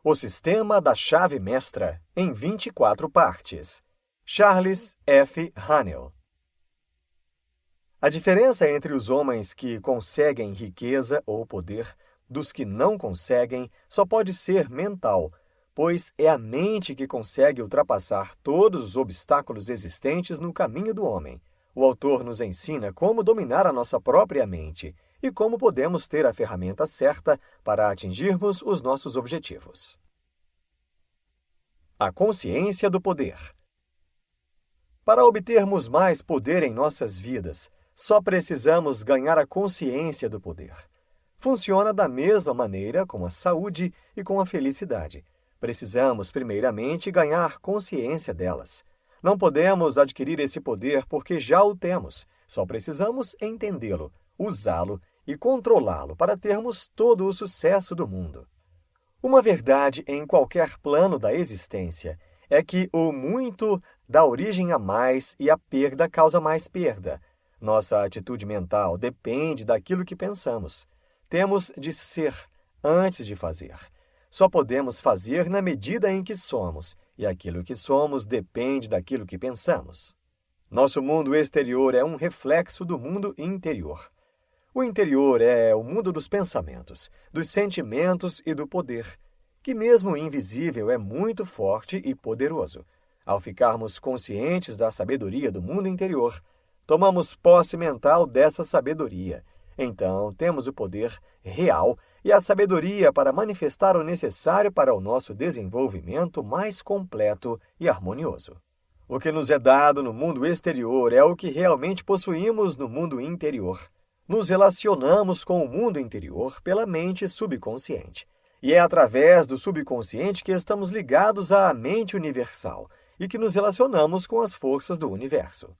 O Sistema da Chave Mestra, em 24 partes. Charles F. Haanel. A diferença entre os homens que conseguem riqueza ou poder dos que não conseguem só pode ser mental, pois é a mente que consegue ultrapassar todos os obstáculos existentes no caminho do homem. O autor nos ensina como dominar a nossa própria mente e como podemos ter a ferramenta certa para atingirmos os nossos objetivos. A consciência do poder. Para obtermos mais poder em nossas vidas, só precisamos ganhar a consciência do poder. Funciona da mesma maneira com a saúde e com a felicidade. Precisamos, primeiramente, ganhar consciência delas. Não podemos adquirir esse poder porque já o temos. Só precisamos entendê-lo, usá-lo e controlá-lo para termos todo o sucesso do mundo. Uma verdade em qualquer plano da existência é que o muito dá origem a mais e a perda causa mais perda. Nossa atitude mental depende daquilo que pensamos. Temos de ser antes de fazer. Só podemos fazer na medida em que somos, e aquilo que somos depende daquilo que pensamos. Nosso mundo exterior é um reflexo do mundo interior. O interior é o mundo dos pensamentos, dos sentimentos e do poder, que mesmo invisível é muito forte e poderoso. Ao ficarmos conscientes da sabedoria do mundo interior, tomamos posse mental dessa sabedoria. Então, temos o poder real e a sabedoria para manifestar o necessário para o nosso desenvolvimento mais completo e harmonioso. O que nos é dado no mundo exterior é o que realmente possuímos no mundo interior. Nos relacionamos com o mundo interior pela mente subconsciente. E é através do subconsciente que estamos ligados à mente universal e que nos relacionamos com as forças do universo.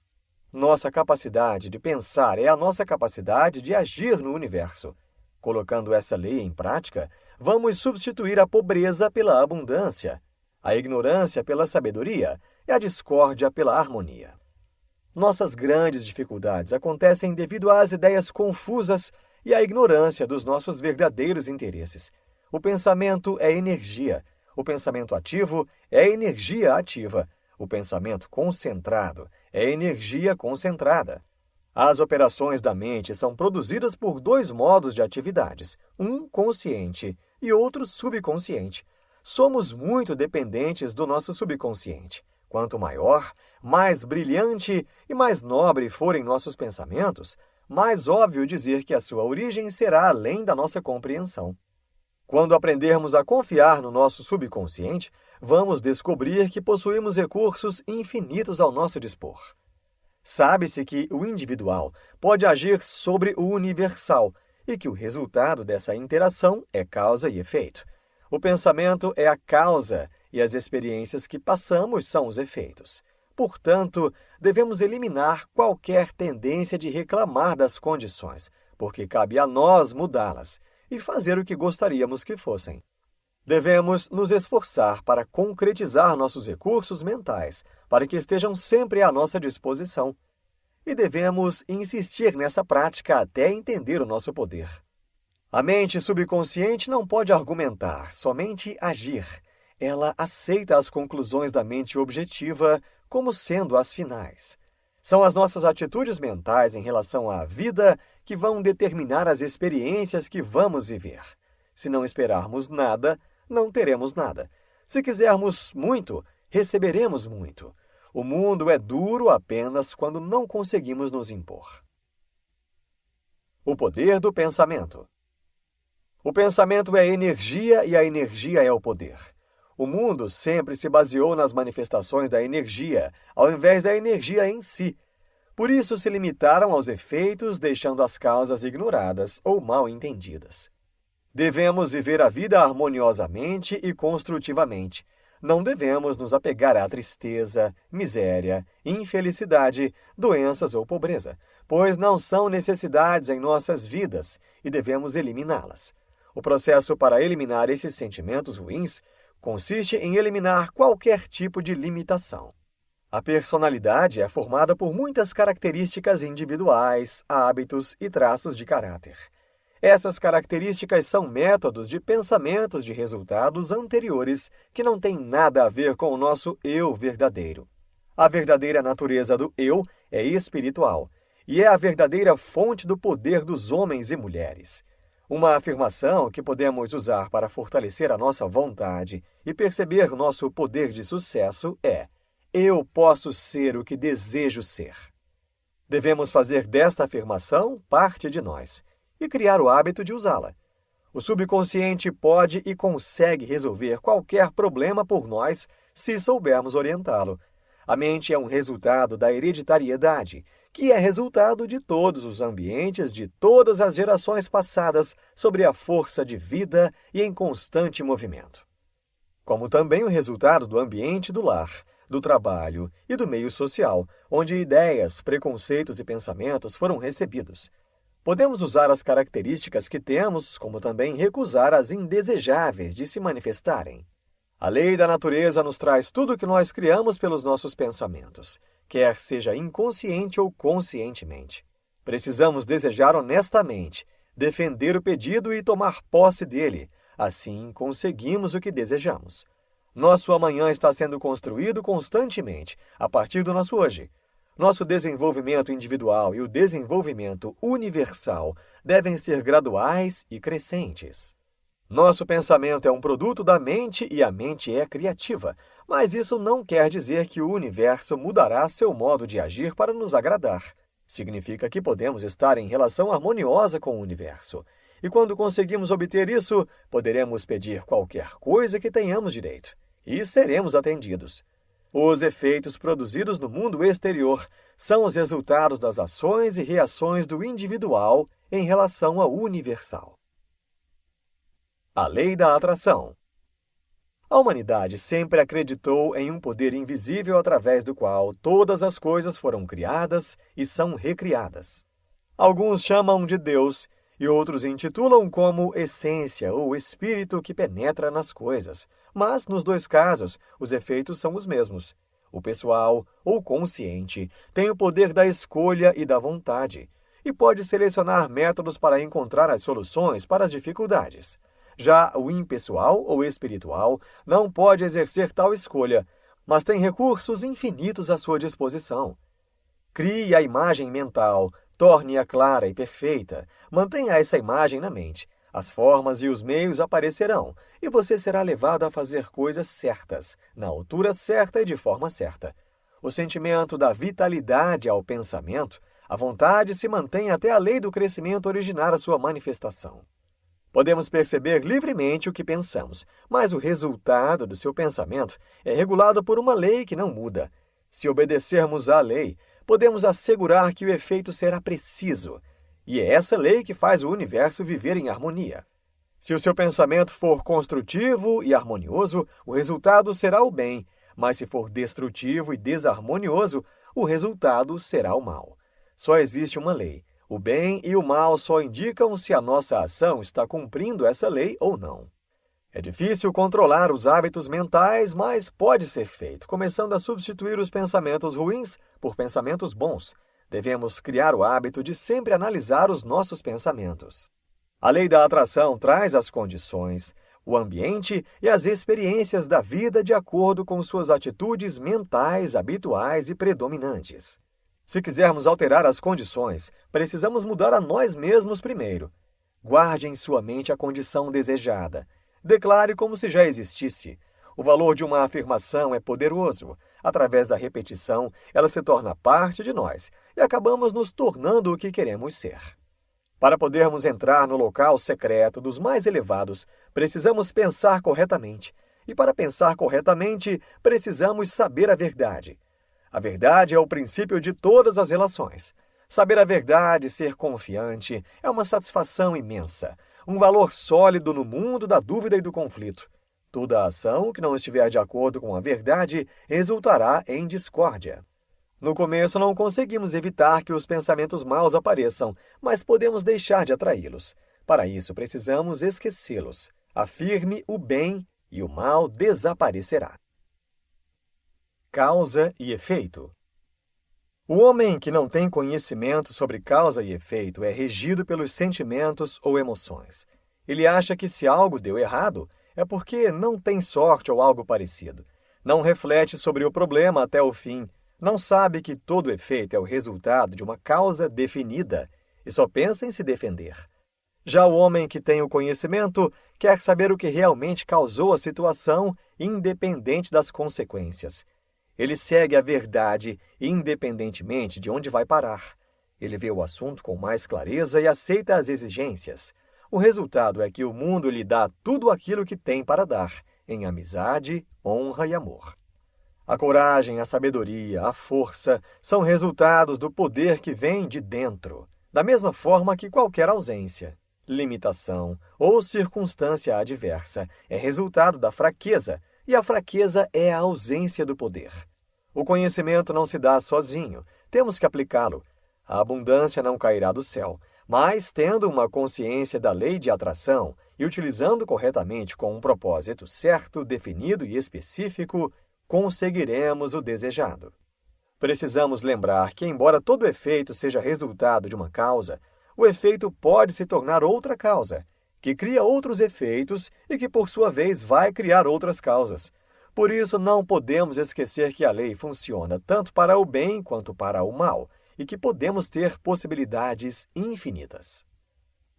Nossa capacidade de pensar é a nossa capacidade de agir no universo. Colocando essa lei em prática, vamos substituir a pobreza pela abundância, a ignorância pela sabedoria e a discórdia pela harmonia. Nossas grandes dificuldades acontecem devido às ideias confusas e à ignorância dos nossos verdadeiros interesses. O pensamento é energia. O pensamento ativo é energia ativa. O pensamento concentrado é energia concentrada. As operações da mente são produzidas por dois modos de atividades, um consciente e outro subconsciente. Somos muito dependentes do nosso subconsciente. Quanto maior, mais brilhante e mais nobre forem nossos pensamentos, mais óbvio dizer que a sua origem será além da nossa compreensão. Quando aprendermos a confiar no nosso subconsciente, vamos descobrir que possuímos recursos infinitos ao nosso dispor. Sabe-se que o individual pode agir sobre o universal e que o resultado dessa interação é causa e efeito. O pensamento é a causa e as experiências que passamos são os efeitos. Portanto, devemos eliminar qualquer tendência de reclamar das condições, porque cabe a nós mudá-las e fazer o que gostaríamos que fossem. Devemos nos esforçar para concretizar nossos recursos mentais, para que estejam sempre à nossa disposição. E devemos insistir nessa prática até entender o nosso poder. A mente subconsciente não pode argumentar, somente agir. Ela aceita as conclusões da mente objetiva como sendo as finais. São as nossas atitudes mentais em relação à vida que vão determinar as experiências que vamos viver. Se não esperarmos nada, não teremos nada. Se quisermos muito, receberemos muito. O mundo é duro apenas quando não conseguimos nos impor. O poder do pensamento. O pensamento é energia e a energia é o poder. O mundo sempre se baseou nas manifestações da energia, ao invés da energia em si. Por isso se limitaram aos efeitos, deixando as causas ignoradas ou mal entendidas. Devemos viver a vida harmoniosamente e construtivamente. Não devemos nos apegar à tristeza, miséria, infelicidade, doenças ou pobreza, pois não são necessidades em nossas vidas e devemos eliminá-las. O processo para eliminar esses sentimentos ruins consiste em eliminar qualquer tipo de limitação. A personalidade é formada por muitas características individuais, hábitos e traços de caráter. Essas características são métodos de pensamentos de resultados anteriores que não têm nada a ver com o nosso eu verdadeiro. A verdadeira natureza do eu é espiritual e é a verdadeira fonte do poder dos homens e mulheres. Uma afirmação que podemos usar para fortalecer a nossa vontade e perceber nosso poder de sucesso é: eu posso ser o que desejo ser. Devemos fazer desta afirmação parte de nós e criar o hábito de usá-la. O subconsciente pode e consegue resolver qualquer problema por nós se soubermos orientá-lo. A mente é um resultado da hereditariedade, que é resultado de todos os ambientes de todas as gerações passadas sobre a força de vida e em constante movimento. Como também o resultado do ambiente do lar, do trabalho e do meio social, onde ideias, preconceitos e pensamentos foram recebidos. Podemos usar as características que temos, como também recusar as indesejáveis de se manifestarem. A lei da natureza nos traz tudo o que nós criamos pelos nossos pensamentos, quer seja inconsciente ou conscientemente. Precisamos desejar honestamente, defender o pedido e tomar posse dele. Assim, conseguimos o que desejamos. Nosso amanhã está sendo construído constantemente, a partir do nosso hoje. Nosso desenvolvimento individual e o desenvolvimento universal devem ser graduais e crescentes. Nosso pensamento é um produto da mente e a mente é criativa, mas isso não quer dizer que o universo mudará seu modo de agir para nos agradar. Significa que podemos estar em relação harmoniosa com o universo. E quando conseguimos obter isso, poderemos pedir qualquer coisa que tenhamos direito, e seremos atendidos. Os efeitos produzidos no mundo exterior são os resultados das ações e reações do individual em relação ao universal. A lei da atração. A humanidade sempre acreditou em um poder invisível através do qual todas as coisas foram criadas e são recriadas. Alguns chamam de Deus e outros intitulam como essência ou espírito que penetra nas coisas. Mas, nos dois casos, os efeitos são os mesmos. O pessoal, ou consciente, tem o poder da escolha e da vontade, e pode selecionar métodos para encontrar as soluções para as dificuldades. Já o impessoal, ou espiritual, não pode exercer tal escolha, mas tem recursos infinitos à sua disposição. Crie a imagem mental, torne-a clara e perfeita, mantenha essa imagem na mente. As formas e os meios aparecerão, e você será levado a fazer coisas certas, na altura certa e de forma certa. O sentimento da vitalidade ao pensamento, a vontade se mantém até a lei do crescimento originar a sua manifestação. Podemos perceber livremente o que pensamos, mas o resultado do seu pensamento é regulado por uma lei que não muda. Se obedecermos à lei, podemos assegurar que o efeito será preciso. E é essa lei que faz o universo viver em harmonia. Se o seu pensamento for construtivo e harmonioso, o resultado será o bem, mas se for destrutivo e desarmonioso, o resultado será o mal. Só existe uma lei. O bem e o mal só indicam se a nossa ação está cumprindo essa lei ou não. É difícil controlar os hábitos mentais, mas pode ser feito, começando a substituir os pensamentos ruins por pensamentos bons. Devemos criar o hábito de sempre analisar os nossos pensamentos. A lei da atração traz as condições, o ambiente e as experiências da vida de acordo com suas atitudes mentais habituais e predominantes. Se quisermos alterar as condições, precisamos mudar a nós mesmos primeiro. Guarde em sua mente a condição desejada. Declare como se já existisse. O valor de uma afirmação é poderoso. Através da repetição, ela se torna parte de nós e acabamos nos tornando o que queremos ser. Para podermos entrar no local secreto dos mais elevados, precisamos pensar corretamente. E para pensar corretamente, precisamos saber a verdade. A verdade é o princípio de todas as relações. Saber a verdade e ser confiante é uma satisfação imensa, um valor sólido no mundo da dúvida e do conflito. Toda ação que não estiver de acordo com a verdade resultará em discórdia. No começo não conseguimos evitar que os pensamentos maus apareçam, mas podemos deixar de atraí-los. Para isso precisamos esquecê-los. Afirme o bem e o mal desaparecerá. Causa e efeito. O homem que não tem conhecimento sobre causa e efeito é regido pelos sentimentos ou emoções. Ele acha que se algo deu errado, é porque não tem sorte ou algo parecido. Não reflete sobre o problema até o fim. Não sabe que todo efeito é o resultado de uma causa definida e só pensa em se defender. Já o homem que tem o conhecimento quer saber o que realmente causou a situação, independente das consequências. Ele segue a verdade, independentemente de onde vai parar. Ele vê o assunto com mais clareza e aceita as exigências. O resultado é que o mundo lhe dá tudo aquilo que tem para dar, em amizade, honra e amor. A coragem, a sabedoria, a força são resultados do poder que vem de dentro, da mesma forma que qualquer ausência, limitação ou circunstância adversa é resultado da fraqueza, e a fraqueza é a ausência do poder. O conhecimento não se dá sozinho, temos que aplicá-lo. A abundância não cairá do céu, mas tendo uma consciência da lei de atração e utilizando corretamente com um propósito certo, definido e específico, conseguiremos o desejado. Precisamos lembrar que, embora todo efeito seja resultado de uma causa, o efeito pode se tornar outra causa, que cria outros efeitos e que, por sua vez, vai criar outras causas. Por isso, não podemos esquecer que a lei funciona tanto para o bem quanto para o mal e que podemos ter possibilidades infinitas.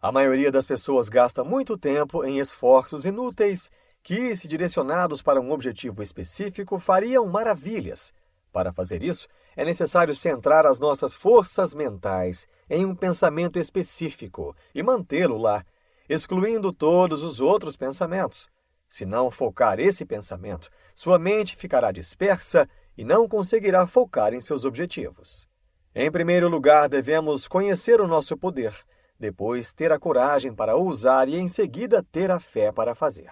A maioria das pessoas gasta muito tempo em esforços inúteis que, se direcionados para um objetivo específico, fariam maravilhas. Para fazer isso, é necessário centrar as nossas forças mentais em um pensamento específico e mantê-lo lá, excluindo todos os outros pensamentos. Se não focar esse pensamento, sua mente ficará dispersa e não conseguirá focar em seus objetivos. Em primeiro lugar, devemos conhecer o nosso poder, depois ter a coragem para o usar e, em seguida, ter a fé para fazer.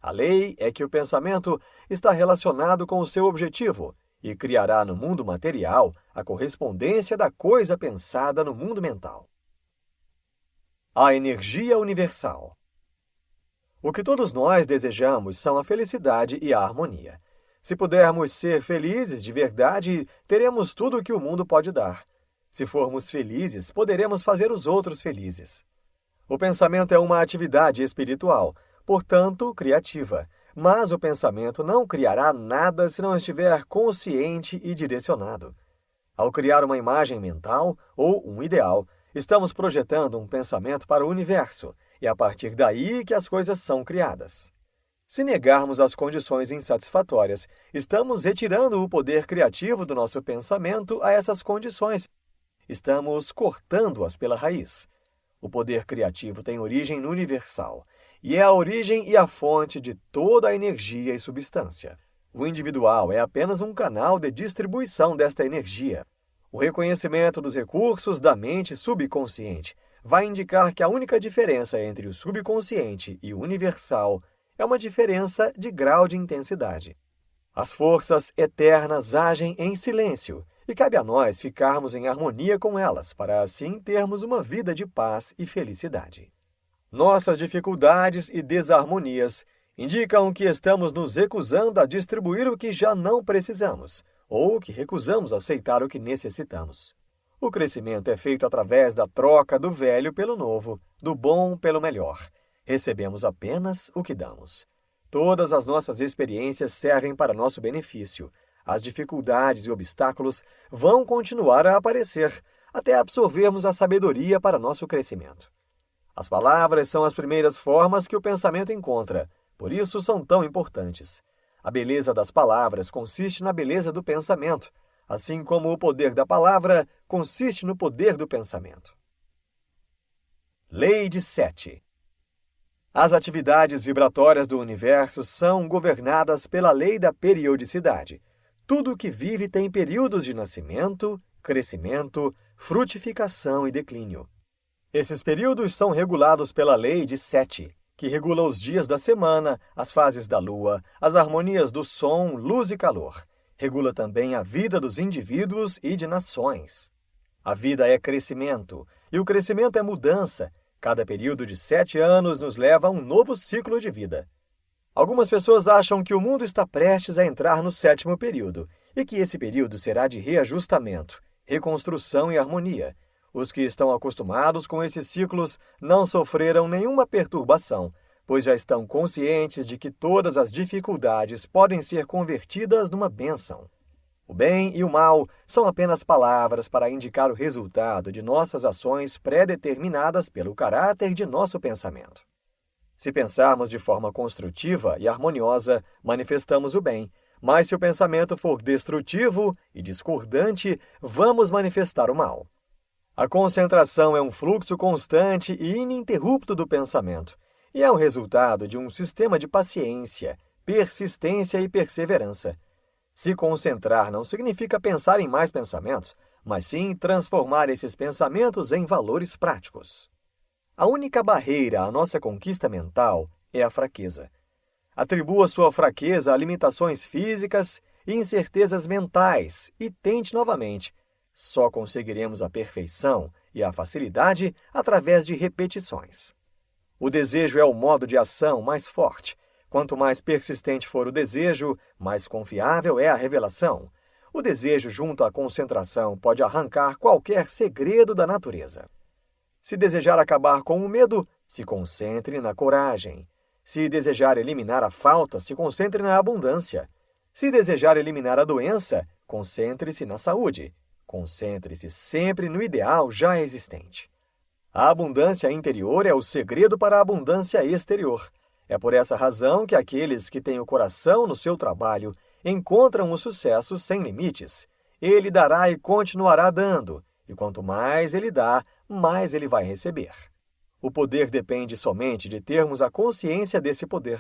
A lei é que o pensamento está relacionado com o seu objetivo e criará no mundo material a correspondência da coisa pensada no mundo mental. A energia universal. O que todos nós desejamos são a felicidade e a harmonia. Se pudermos ser felizes de verdade, teremos tudo o que o mundo pode dar. Se formos felizes, poderemos fazer os outros felizes. O pensamento é uma atividade espiritual, portanto, criativa. Mas o pensamento não criará nada se não estiver consciente e direcionado. Ao criar uma imagem mental ou um ideal, estamos projetando um pensamento para o universo, e é a partir daí que as coisas são criadas. Se negarmos as condições insatisfatórias, estamos retirando o poder criativo do nosso pensamento a essas condições. Estamos cortando-as pela raiz. O poder criativo tem origem no universal, e é a origem e a fonte de toda a energia e substância. O individual é apenas um canal de distribuição desta energia. O reconhecimento dos recursos da mente subconsciente vai indicar que a única diferença entre o subconsciente e o universal é uma diferença de grau de intensidade. As forças eternas agem em silêncio e cabe a nós ficarmos em harmonia com elas para assim termos uma vida de paz e felicidade. Nossas dificuldades e desarmonias indicam que estamos nos recusando a distribuir o que já não precisamos ou que recusamos aceitar o que necessitamos. O crescimento é feito através da troca do velho pelo novo, do bom pelo melhor. Recebemos apenas o que damos. Todas as nossas experiências servem para nosso benefício. As dificuldades e obstáculos vão continuar a aparecer até absorvermos a sabedoria para nosso crescimento. As palavras são as primeiras formas que o pensamento encontra, por isso são tão importantes. A beleza das palavras consiste na beleza do pensamento, assim como o poder da palavra consiste no poder do pensamento. Lei de Sete. As atividades vibratórias do universo são governadas pela lei da periodicidade. Tudo que vive tem períodos de nascimento, crescimento, frutificação e declínio. Esses períodos são regulados pela lei de Sete, que regula os dias da semana, as fases da lua, as harmonias do som, luz e calor. Regula também a vida dos indivíduos e de nações. A vida é crescimento, e o crescimento é mudança. Cada período de 7 anos nos leva a um novo ciclo de vida. Algumas pessoas acham que o mundo está prestes a entrar no 7º período, e que esse período será de reajustamento, reconstrução e harmonia. Os que estão acostumados com esses ciclos não sofreram nenhuma perturbação, pois já estão conscientes de que todas as dificuldades podem ser convertidas numa bênção. O bem e o mal são apenas palavras para indicar o resultado de nossas ações pré-determinadas pelo caráter de nosso pensamento. Se pensarmos de forma construtiva e harmoniosa, manifestamos o bem, mas se o pensamento for destrutivo e discordante, vamos manifestar o mal. A concentração é um fluxo constante e ininterrupto do pensamento, e é o resultado de um sistema de paciência, persistência e perseverança. Se concentrar não significa pensar em mais pensamentos, mas sim transformar esses pensamentos em valores práticos. A única barreira à nossa conquista mental é a fraqueza. Atribua sua fraqueza a limitações físicas e incertezas mentais e tente novamente. Só conseguiremos a perfeição e a facilidade através de repetições. O desejo é o modo de ação mais forte. Quanto mais persistente for o desejo, mais confiável é a revelação. O desejo junto à concentração pode arrancar qualquer segredo da natureza. Se desejar acabar com o medo, se concentre na coragem. Se desejar eliminar a falta, se concentre na abundância. Se desejar eliminar a doença, concentre-se na saúde. Concentre-se sempre no ideal já existente. A abundância interior é o segredo para a abundância exterior. É por essa razão que aqueles que têm o coração no seu trabalho encontram o sucesso sem limites. Ele dará e continuará dando, e quanto mais ele dá, mais ele vai receber. O poder depende somente de termos a consciência desse poder.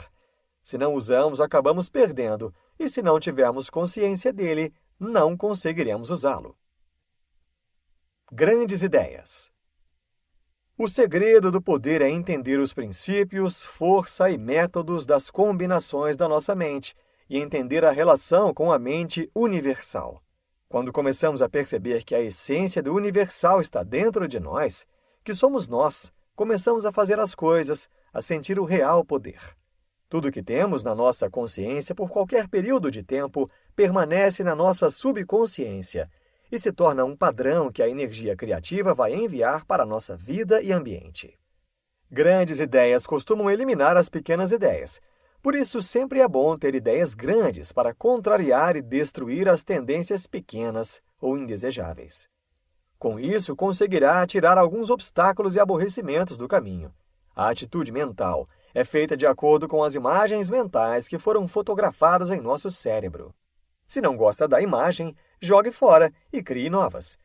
Se não usamos, acabamos perdendo, e se não tivermos consciência dele, não conseguiremos usá-lo. Grandes ideias. O segredo do poder é entender os princípios, força e métodos das combinações da nossa mente e entender a relação com a mente universal. Quando começamos a perceber que a essência do universal está dentro de nós, que somos nós, começamos a fazer as coisas, a sentir o real poder. Tudo que temos na nossa consciência por qualquer período de tempo permanece na nossa subconsciência e se torna um padrão que a energia criativa vai enviar para a nossa vida e ambiente. Grandes ideias costumam eliminar as pequenas ideias. Por isso, sempre é bom ter ideias grandes para contrariar e destruir as tendências pequenas ou indesejáveis. Com isso, conseguirá tirar alguns obstáculos e aborrecimentos do caminho. A atitude mental é feita de acordo com as imagens mentais que foram fotografadas em nosso cérebro. Se não gosta da imagem, jogue fora e crie novas.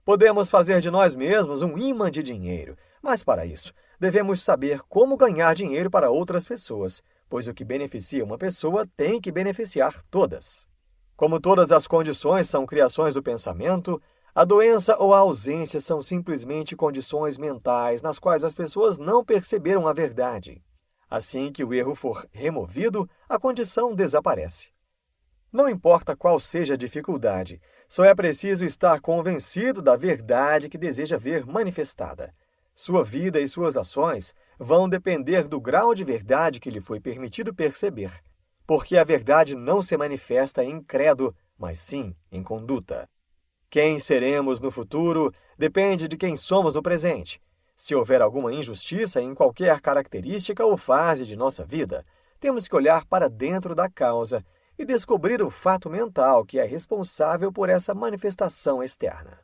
Podemos fazer de nós mesmos um imã de dinheiro, mas para isso, devemos saber como ganhar dinheiro para outras pessoas, pois o que beneficia uma pessoa tem que beneficiar todas. Como todas as condições são criações do pensamento, a doença ou a ausência são simplesmente condições mentais nas quais as pessoas não perceberam a verdade. Assim que o erro for removido, a condição desaparece. Não importa qual seja a dificuldade, só é preciso estar convencido da verdade que deseja ver manifestada. Sua vida e suas ações vão depender do grau de verdade que lhe foi permitido perceber, porque a verdade não se manifesta em credo, mas sim em conduta. Quem seremos no futuro depende de quem somos no presente. Se houver alguma injustiça em qualquer característica ou fase de nossa vida, temos que olhar para dentro da causa e descobrir o fato mental que é responsável por essa manifestação externa.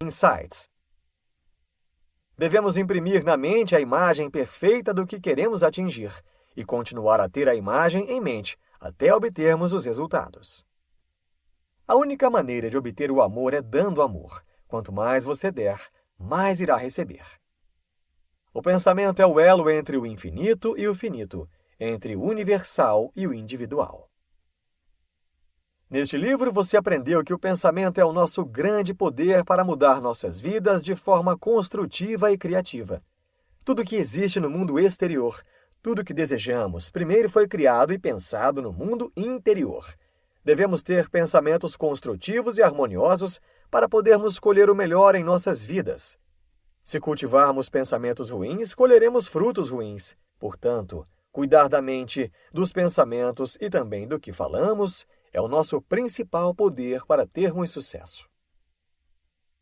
Insights. Devemos imprimir na mente a imagem perfeita do que queremos atingir e continuar a ter a imagem em mente até obtermos os resultados. A única maneira de obter o amor é dando amor. Quanto mais você der, mais irá receber. O pensamento é o elo entre o infinito e o finito, entre o universal e o individual. Neste livro, você aprendeu que o pensamento é o nosso grande poder para mudar nossas vidas de forma construtiva e criativa. Tudo que existe no mundo exterior, tudo que desejamos, primeiro foi criado e pensado no mundo interior. Devemos ter pensamentos construtivos e harmoniosos para podermos colher o melhor em nossas vidas. Se cultivarmos pensamentos ruins, colheremos frutos ruins. Portanto, cuidar da mente, dos pensamentos e também do que falamos é o nosso principal poder para termos sucesso.